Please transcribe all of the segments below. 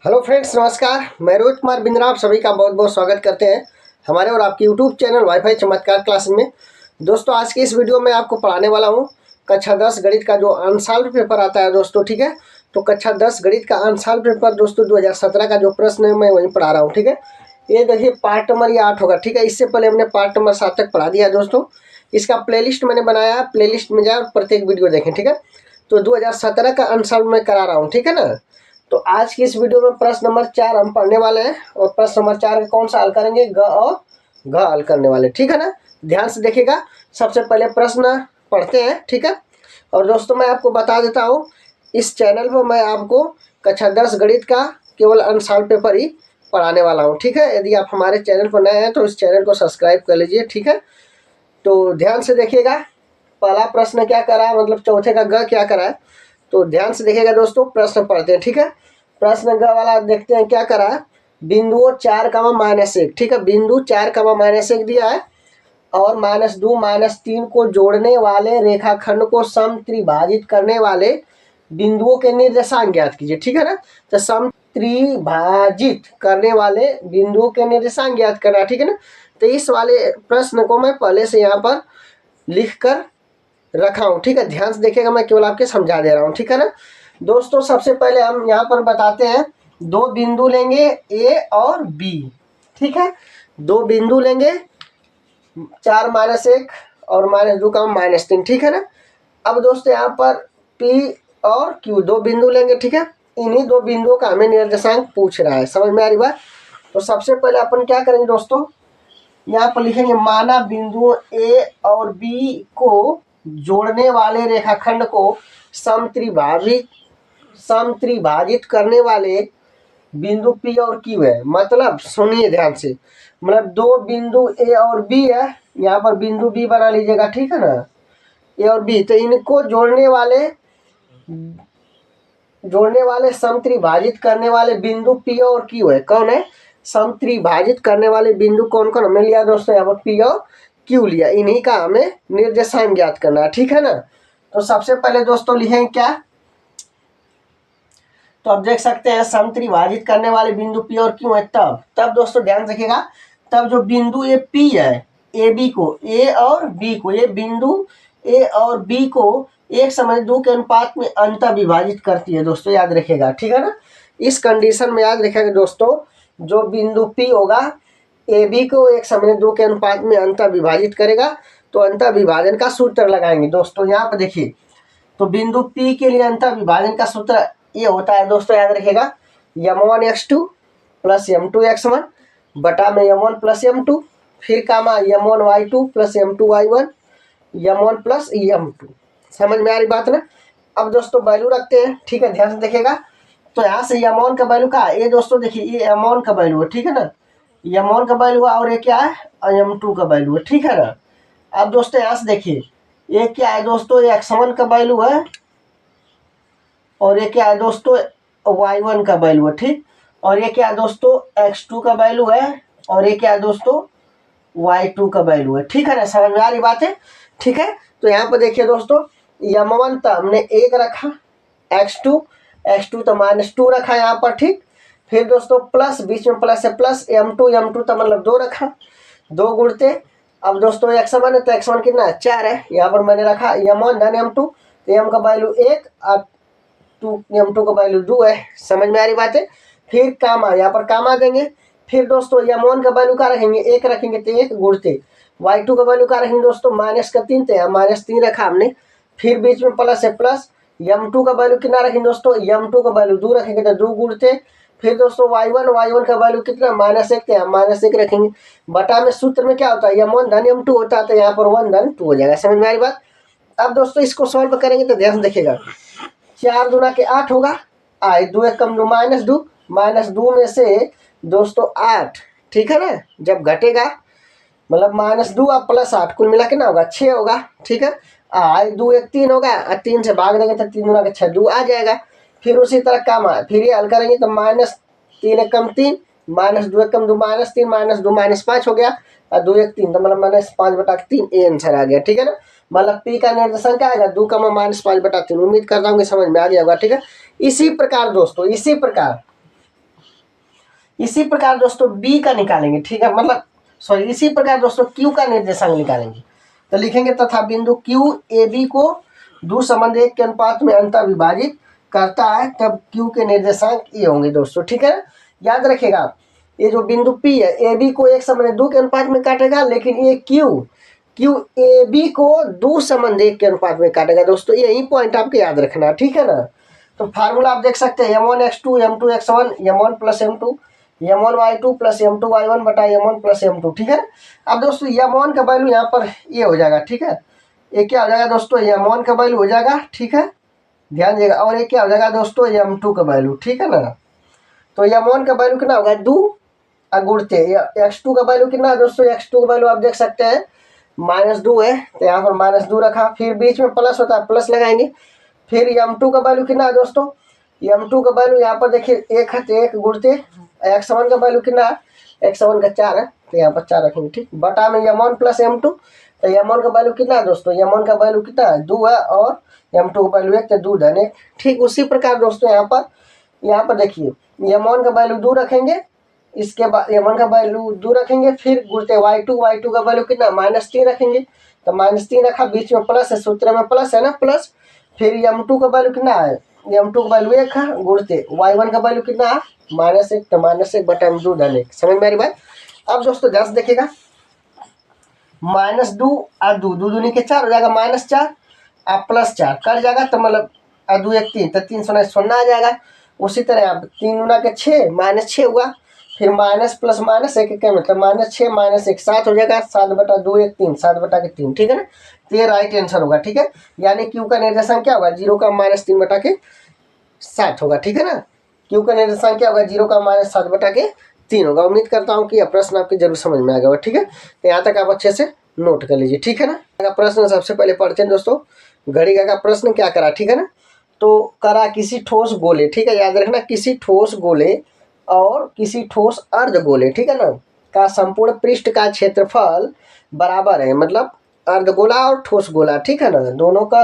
Hello friends, नमस्कार। मैं रोहित कुमार बिंद्रा आप सभी का बहुत बहुत स्वागत करते हैं हमारे और आपके यूट्यूब चैनल वाईफाई चमत्कार क्लास में। दोस्तों, आज की इस वीडियो में आपको पढ़ाने वाला हूं कक्षा 10 गणित का जो अनसॉल्व पेपर आता है दोस्तों। ठीक है, तो कक्षा 10 गणित का अनसॉल्व पेपर दोस्तों 2017 का जो प्रश्न है मैं वहीं पढ़ा रहा हूँ। ठीक है, ये देखिए पार्ट नंबर ये 8 होगा। ठीक है, इससे पहले हमने पार्ट नंबर 7 तक पढ़ा दिया है दोस्तों। इसका प्लेलिस्ट मैंने बनाया है, प्लेलिस्ट में जाए प्रत्येक वीडियो देखें। ठीक है, तो 2017 का अनसॉल्व मैं करा रहा हूँ। ठीक है ना, तो आज की इस वीडियो में प्रश्न नंबर 4 हम पढ़ने वाले हैं और प्रश्न नंबर 4 का कौन सा हल करेंगे, ग और घ हल करने वाले। ठीक है ना, ध्यान से देखिएगा। सबसे पहले प्रश्न पढ़ते हैं। ठीक है, और दोस्तों मैं आपको बता देता हूँ, इस चैनल पर मैं आपको कक्षा 10 गणित का केवल अनसॉल्व पेपर ही पढ़ाने वाला हूँ। ठीक है, यदि आप हमारे चैनल पर नए हैं तो इस चैनल को सब्सक्राइब कर लीजिए। ठीक है, तो ध्यान से देखिएगा। पहला प्रश्न क्या करा है, मतलब चौथे का ग क्या करा है, तो ध्यान से देखिएगा दोस्तों। प्रश्न पढ़ते हैं। ठीक है, प्रश्न ग वाला देखते हैं क्या करा है। बिंदुओं 4, -1। ठीक है, बिंदु 4, -1 दिया है और -2, -3 को जोड़ने वाले रेखाखंड को समत्रिभाजित करने वाले बिंदुओं के निर्देशांक ज्ञात कीजिए। ठीक है ना, तो समत्रिभाजित करने वाले बिंदुओं के निर्देशांक ज्ञात करना। ठीक है ना, तो इस वाले प्रश्न को मैं पहले से यहाँ पर लिख कर रखा हूँ। ठीक है, ध्यान से देखिएगा, मैं केवल आपके समझा दे रहा हूँ। ठीक है ना दोस्तों, सबसे पहले हम यहाँ पर बताते हैं, दो बिंदु लेंगे ए और बी। ठीक है, दो बिंदु लेंगे 4, -1 और -2 का -3। ठीक है ना, अब दोस्तों यहाँ पर पी और क्यू दो बिंदु लेंगे। ठीक है, इन्हीं दो बिंदुओं का हमें निर्देशांक पूछ रहा है। समझ में आ रही बात। तो सबसे पहले अपन क्या करेंगे दोस्तों, यहाँ पर लिखेंगे माना बिंदुओं ए और बी को जोड़ने वाले रेखाखंड को समत्रिभाजित करने वाले बिंदु पी और क्यू है। मतलब सुनिए ध्यान से, मतलब दो बिंदु ए और बी है, यहाँ पर बिंदु बी बना लीजिएगा। ठीक है ना, ए और बी, तो इनको जोड़ने वाले समत्रिभाजित करने वाले बिंदु पी और क्यू है। कौन है, समत्रिभाजित करने वाले बिंदु कौन कौन हमने लिया दोस्तों, यहाँ पर पी और क्यू लिया। इन्हीं का हमें निर्देशांक ज्ञात करना है। ठीक है ना, तो सबसे पहले दोस्तों लिखेंगे क्या, तो अब देख सकते हैं समत्रिभाजित करने वाले बिंदु पी और क्यू है। तब दोस्तों ध्यान रखिएगा, तब जो बिंदु ये पी है, ए बी को, ए और बी को, ये बिंदु ए और बी को 1:2 के अनुपात में अंतः विभाजित करती है दोस्तों, याद रखिएगा। ठीक है ना, इस कंडीशन में याद रखिएगा दोस्तों, जो बिंदु पी होगा ए बी को 1:2 के अनुपात में अंतः विभाजित करेगा। तो अंतः विभाजन का सूत्र लगाएंगे दोस्तों। यहाँ पर देखिए, तो बिंदु पी के लिए अंतः विभाजन का सूत्र ये होता है दोस्तों, याद रखिएगा, m1x2 + m2x1 बटा में m1 + m2, फिर कामा m1y2 + m2y1 m1 + m2। समझ में आ रही बात ना। अब दोस्तों वैल्यू रखते हैं। ठीक है, ध्यान से देखिएगा, तो यहाँ से m1 का वैल्यू क्या है, ये दोस्तों देखिए, ये m1 का वैल्यू है। ठीक है ना, m1 का वैल्यू है और ये क्या है, m2 का वैल्यू है। ठीक है ना, अब दोस्तों यहाँ से देखिए, ये क्या है दोस्तों, ये x1 का वैल्यू है और ये क्या है दोस्तों, y1 का वैल्यू है। ठीक, और ये क्या है दोस्तों, x2 का वैल्यू है और ये क्या है दोस्तों, y2 का वैल्यू है। ठीक है ना, समझ में आ रही बात है। ठीक है, तो यहाँ पर देखिए दोस्तों, m1 तो हमने 1 रखा, x2 तो -2 रखा यहाँ पर। ठीक, फिर दोस्तों प्लस, बीच में प्लस है, प्लस m2 तो मतलब 2 रखा, 2 गुणते। अब दोस्तों x1 है तो x1 कितना है, 4 है, यहाँ पर मैंने रखा m1 धन m2, तो m का वैल्यू 1 और m2 का वैल्यू 2 है। समझ में आ रही बात है। फिर कामा, यहाँ पर कामा देंगे। फिर दोस्तों m1 का वैल्यू क्या रखेंगे, 1 रखेंगे तो 1 गुणते, y2 का वैल्यू क्या रखेंगे दोस्तों, -3, तो यहाँ -3 रखा हमने। फिर बीच में प्लस है, प्लस m2 का वैल्यू कितना रखेंगे दोस्तों, m2 का वैल्यू 2 रखेंगे तो 2 गुणते। फिर दोस्तों y1 का वैल्यू कितना, -1, तो यहाँ -1 रखेंगे। बटा में सूत्र में क्या होता है, m1 धन m2 होता है, तो यहाँ पर 1 धन 2 हो जाएगा। समझ में आ रही बात। अब दोस्तों इसको सॉल्व करेंगे तो ध्यान देखिएगा, 4 दूना के 8 होगा, 2 1 कम 2 -2 में से दोस्तों 8। ठीक है ना, जब घटेगा मतलब -2 और +8 कुल मिला के ना होगा 6 होगा। ठीक है, 2 1 3 होगा, 3 से भाग देंगे तो 3 दूना के 6, 2 आ जाएगा। फिर उसी तरह कामा, फिर ये हल करेंगे तो -3 1 कम 3, -2 1 कम 2 -3, -2 -5 हो गया, और 2 1 3 तो मतलब -5/3 ये आंसर आ गया। ठीक है ना, मतलब पी का निर्देशांक क्या आएगा, 2, -5/3। उम्मीद करता हूँ कि समझ में आ गया होगा। ठीक है, इसी प्रकार दोस्तों, इसी प्रकार इसी प्रकार दोस्तों बी का निकालेंगे, ठीक है, मतलब सॉरी इसी प्रकार दोस्तों क्यू का निर्देशांक निकालेंगे। तो लिखेंगे तथा बिंदु क्यू ए बी को दो संबंध एक के अनुपात में अंतर विभाजित करता है, तब क्यू के निर्देशांक ये होंगे दोस्तों, ठीक है। याद रखिएगा ये जो बिंदु पी है ए बी को एक संबंध दो के अनुपात में काटेगा, लेकिन ये क्यू ए बी को दो संबंध एक के अनुपात में काटेगा दोस्तों, यही पॉइंट आपको याद रखना, ठीक है ना। तो फार्मूला आप देख सकते हैं m1x2 m2 x1 m1 plus m2 m1 y2 plus m2 y1 बटा m1 प्लस m2, ठीक है। अब दोस्तों m1 का वैल्यू यहाँ पर ये हो जाएगा, ठीक है, ये क्या हो जाएगा दोस्तों m1 का वैल्यू हो जाएगा, ठीक है, ध्यान दीजिएगा। और ये क्या हो जाएगा दोस्तों m2 का वैल्यू, ठीक है ना। तो m1 का वैल्यू कितना होगा 2 गुणते x2 का वैल्यू कितना है दोस्तों, x2 का वैल्यू आप देख सकते हैं -2 है, तो यहाँ पर -2 रखा, फिर बीच में प्लस होता है प्लस लगाएंगे। फिर m2 का वैल्यू कितना है दोस्तों, m2 का वैल्यू यहाँ पर देखिए 1 है, तो 1 गुणते x1 का वैल्यू कितना है, x1 का 4 है, तो यहाँ पर 4 रखेंगे, ठीक, बटा में m1 प्लस m2, तो m1 का वैल्यू कितना है दोस्तों, m1 का वैल्यू कितना है 2 है, और m2 का वैल्यू 1, तो 2 धन 1, ठीक। उसी प्रकार दोस्तों यहाँ पर देखिए m1 का वैल्यू 2 रखेंगे, इसके बाद m1 का वैल्यू 2 रखेंगे, फिर गुणते y2 का वैल्यू कितना -3 रखेंगे, तो -3 रखा, बीच में प्लस है, सूत्र में प्लस है ना, प्लस। फिर m2 का वैल्यू कितना है, m2 का वैल्यू 1 है, गुणते y1 का वैल्यू कितना है -1, तो -1 बटा में 2 धन 1, समझ में आ रही बात। अब दोस्तों ध्यान से देखिएगा -2 और 2 दूनी के 4 हो जाएगा, -4 आप +4 कट जाएगा, तो मतलब 2 1 3, तो 3 0 आ जाएगा। उसी तरह आप 3 गुना के 6 -6 हुआ, फिर माइनस प्लस माइनस 1 क्या मतलब -6 -1 7 हो जाएगा, 7 बटा 2 1 3, 7 बटा के 3, ठीक है ना। तो ये राइट आंसर होगा, ठीक है, यानी क्यू का निर्देशांक क्या होगा 0 का -3 बटा के 7 होगा, ठीक है ना। क्यू का निर्देशांक क्या होगा 0 का -7 बटा के 3 होगा। उम्मीद करता हूँ कि यह प्रश्न आपके जरूर समझ में आ गया, ठीक है। तो यहाँ तक आप अच्छे से नोट कर लीजिए, ठीक है ना। प्रश्न सबसे पहले पढ़ते हैं दोस्तों, घड़ी का प्रश्न क्या करा, ठीक है ना। तो करा किसी ठोस गोले, ठीक है, याद रखना किसी ठोस गोले और किसी ठोस अर्धगोले, ठीक है ना, का संपूर्ण पृष्ठ का क्षेत्रफल बराबर है, मतलब अर्धगोला और ठोस गोला, ठीक है ना, दोनों का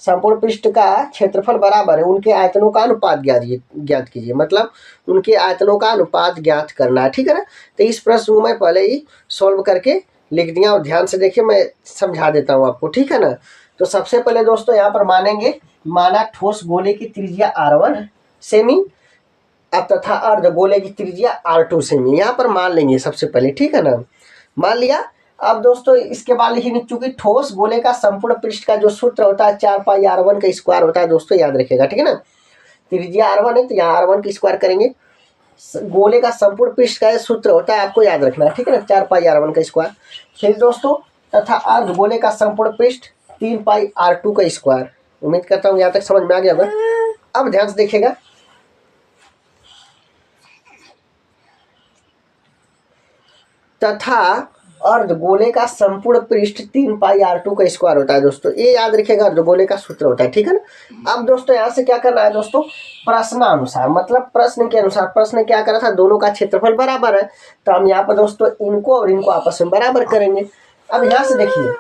संपूर्ण पृष्ठ का क्षेत्रफल बराबर है, उनके आयतनों का अनुपात ज्ञात कीजिए, मतलब उनके आयतनों का अनुपात ज्ञात करना है, ठीक है ना। तो इस प्रश्न को मैं पहले ही सॉल्व करके लिख दिया, और ध्यान से देखिए मैं समझा देता हूँ आपको, ठीक है ना। तो सबसे पहले दोस्तों यहाँ पर माना ठोस गोले की त्रिज्या r1 सेमी तथा अर्धगोले की त्रिज्या r2 सेमी, यहाँ पर मान लेंगे सबसे पहले, ठीक है ना, मान लिया। अब दोस्तों इसके बाद लिखेंगे चूंकि ठोस गोले का संपूर्ण पृष्ठ का जो सूत्र होता है 4 पाई r1 का स्क्वायर होता है दोस्तों, याद रखिएगा, ठीक है ना। त्रिज्या r1 है तो यहाँ r1 की स्क्वायर करेंगे, गोले का संपूर्ण पृष्ठ का सूत्र होता है, आपको याद रखना है, ठीक है ना, 4 पाई r1 का स्क्वायर। फिर दोस्तों तथा अर्धगोले का संपूर्ण पृष्ठ 3 पाई r2 का स्क्वायर। उम्मीद करता हूँ यहाँ तक समझ में आ गया होगा। अब ध्यान से देखिएगा तथा अर्धगोले का संपूर्ण पृष्ठ 3 पाई r2 का स्क्वायर होता है दोस्तों, ये याद रखिएगा, अर्धगोले का सूत्र होता है, ठीक है ना। अब दोस्तों यहाँ से क्या करना है दोस्तों, प्रश्नानुसार, मतलब प्रश्न के अनुसार, प्रश्न क्या करा था, दोनों का क्षेत्रफल बराबर है, तो हम यहाँ पर दोस्तों इनको और इनको आपस में बराबर करेंगे। अब यहाँ से देखिए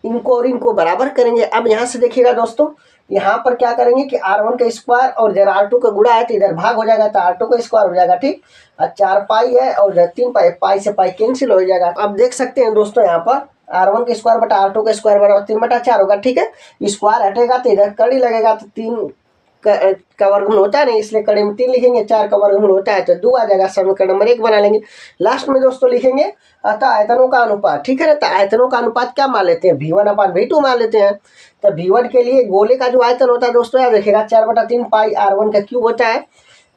इनको और इनको बराबर करेंगे। अब यहाँ से देखिएगा दोस्तों, यहाँ पर क्या करेंगे कि r1 का स्क्वायर और इधर r2 का गुणा है तो इधर भाग हो जाएगा, तो r2 का स्क्वायर हो जाएगा, ठीक, और 4 पाई है और इधर 3 पाई, पाई से पाई कैंसिल हो जाएगा। अब देख सकते हैं दोस्तों यहाँ पर r1 का स्क्वायर बटा r2 का स्क्वायर बराबर 3 बटा 4 होगा, ठीक है। स्क्वायर हटेगा तो इधर कड़ी लगेगा, तो 3 का वर्गमूल होता है नहीं, इसलिए कड़ी में 3 लिखेंगे, 4 का वर्गमूल होता है तो 2 आ जाएगा, समीकरण नंबर 1 बना लेंगे। लास्ट में दोस्तों लिखेंगे अतः आयतनों का अनुपात, ठीक है ना। तो आयतनों का अनुपात क्या मान लेते हैं, v1/v2 मान लेते हैं। तो v1 के लिए गोले का जो आयतन होता है दोस्तों याद रखिएगा 4/3 पाई r1 का क्यूब होता है,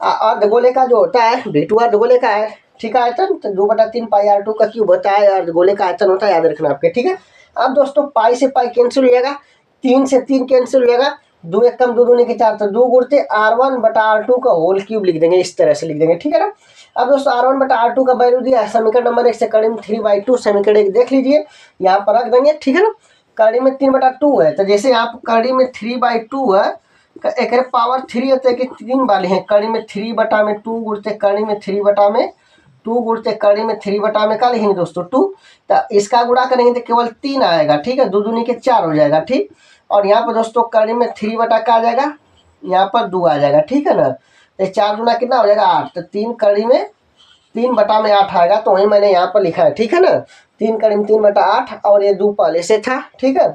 अर्धगोले का जो होता है v2 अर्धगोले का है, ठीक है, आयतन तो 2/3 पाई r2 का क्यूब होता है, अर्धगोले का आयतन होता है, याद रखना आपके, ठीक है। अब दोस्तों पाई से पाई कैंसिल हो जाएगा, 3 से 3 कैंसिल हो जाएगा, 2 1 कम 2 दूनी के 4, तो 2 गुणते r1/r2 का होल क्यूब लिख देंगे, इस तरह से लिख देंगे, ठीक है ना। अब दोस्तों r1/r2 का वैल्यू दिया है समीकरण नंबर 1 से, कड़ी में 3/2 समीकरण 1 देख लीजिए, यहाँ पर रख देंगे, ठीक है ना। कड़ी में 3/2 है, तो जैसे आप कड़ी में 3/2 है, एक पावर 3 होता है कि 3 वाले हैं, कड़ी में 3/2 गुणते कड़ी में 3/2 गुणते कड़ी में 3/में क्या लिखेंगे दोस्तों 2, तो इसका गुणा करेंगे तो केवल 3 आएगा, ठीक है, 2 दूनी के 4 हो जाएगा, ठीक। और यहाँ पर दोस्तों कड़ी में 3 बटा क्या आ जाएगा यहाँ पर 2 आ जाएगा, ठीक है ना। तो 4 गुना कितना हो जाएगा 8, तो 3 कड़ी में 3 बटा में 8 आएगा, तो वही मैंने यहाँ पर लिखा है, ठीक है ना। 3 कड़ी में 3 बटा 8 और ये 2 पहले से था, ठीक है।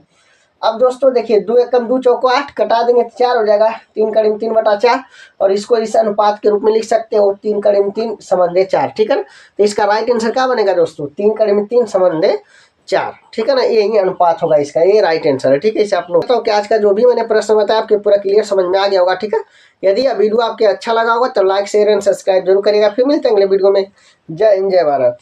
अब दोस्तों देखिए 2 एकम 2 चौको 8 कटा देंगे तो 4 हो जाएगा, 3 कड़ी में 3 बटा 4 और इसको इस अनुपात के रूप में लिख सकते हो 3 कड़ी में 3 समंदे 4, ठीक है ना। तो इसका राइट आंसर क्या बनेगा दोस्तों 3 कड़ी में 3 समंदे 4, ठीक है ना। यही अनुपात होगा इसका, ये राइट आंसर है, ठीक है। इसे आप लोग बताओ कि आज का जो भी मैंने प्रश्न बताया आपके पूरा क्लियर समझ में आ गया होगा, ठीक है। यदि यह वीडियो आपके अच्छा लगा होगा तो लाइक शेयर एंड सब्सक्राइब जरूर करिएगा। फिर मिलते हैं अगले वीडियो में। जय हिंद जय भारत।